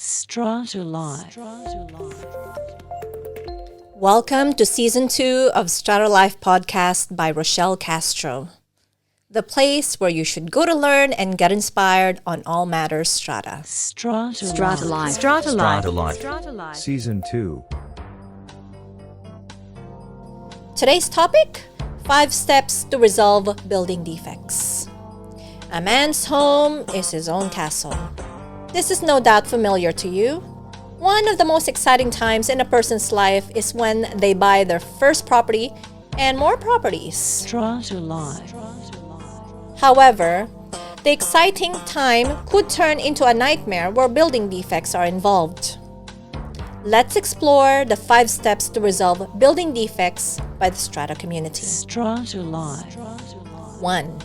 STRATA Live. Welcome to Season 2 of STRATA Life podcast by Rochelle Castro, the place where you should go to learn and get inspired on all matters Strata. STRATA Live. STRATA Life. Season 2. Today's topic, 5 steps to resolve building defects. A man's home is his own castle. This is no doubt familiar to you. One of the most exciting times in a person's life is when they buy their first property and more properties. STRATA Live. However, the exciting time could turn into a nightmare where building defects are involved. Let's explore the 5 steps to resolve building defects by the Strata community. STRATA Live. 1.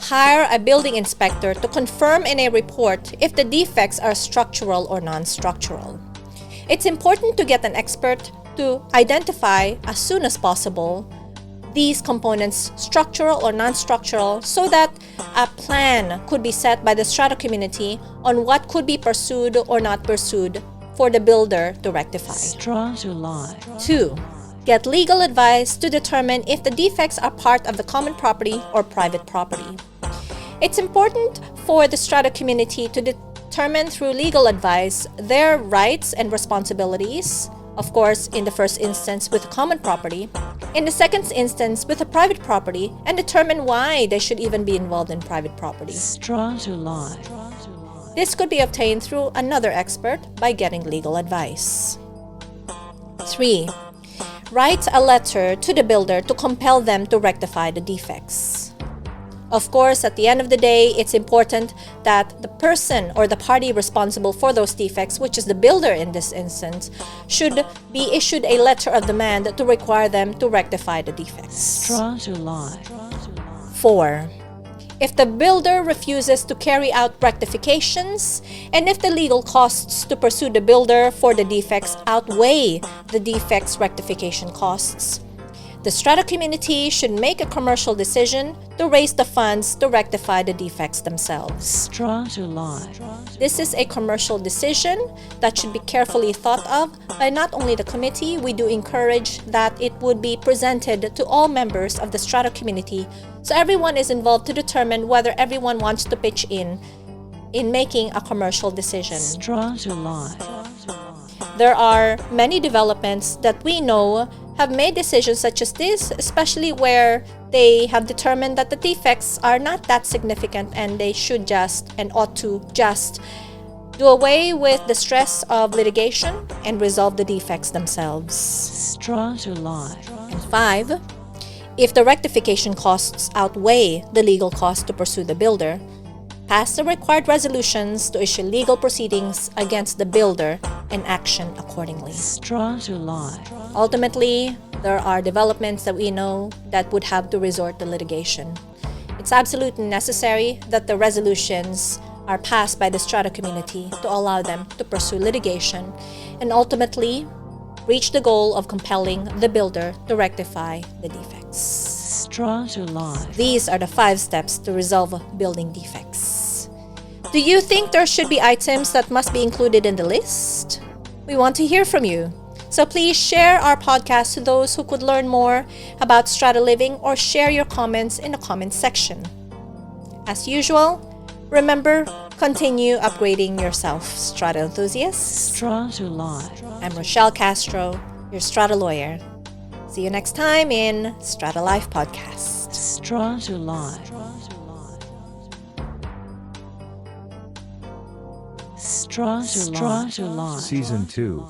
Hire a building inspector to confirm in a report if the defects are structural or non-structural. It's important to get an expert to identify as soon as possible these components, structural or non-structural, so that a plan could be set by the Strata community on what could be pursued or not pursued for the builder to rectify. STRATA Live. 2. Get legal advice to determine if the defects are part of the common property or private property. It's important for the Strata community to determine through legal advice their rights and responsibilities, of course, in the first instance with common property, in the second instance with a private property, and determine why they should even be involved in private property. STRATA Live. This could be obtained through another expert by getting legal advice. 3. Write a letter to the builder to compel them to rectify the defects. Of course, at the end of the day, it's important that the person or the party responsible for those defects, which is the builder in this instance, should be issued a letter of demand to require them to rectify the defects. STRATA Live. 4. If the builder refuses to carry out rectifications, and if the legal costs to pursue the builder for the defects outweigh the defects rectification costs, the Strata community should make a commercial decision to raise the funds to rectify the defects themselves. STRATA Live. This is a commercial decision that should be carefully thought of by not only the committee. We do encourage that it would be presented to all members of the Strata community so everyone is involved to determine whether everyone wants to pitch in making a commercial decision. STRATA Live. There are many developments that we know have made decisions such as this, especially where they have determined that the defects are not that significant and they should just and ought to just do away with the stress of litigation and resolve the defects themselves. STRATA Live. And 5, if the rectification costs outweigh the legal cost to pursue the builder, pass the required resolutions to issue legal proceedings against the builder and action accordingly. STRATA Live. Ultimately, there are developments that we know that would have to resort to litigation. It's absolutely necessary that the resolutions are passed by the Strata community to allow them to pursue litigation and ultimately reach the goal of compelling the builder to rectify the defects. STRATA Live. These are the 5 steps to resolve building defects. Do you think there should be items that must be included in the list? We want to hear from you. So please share our podcast to those who could learn more about Strata living or share your comments in the comments section. As usual, remember, continue upgrading yourself, Strata enthusiasts. STRATA Live. I'm Rochelle Castro, your Strata lawyer. See you next time in Strata Life Podcast. STRATA Live. STRATA Live. Season 2.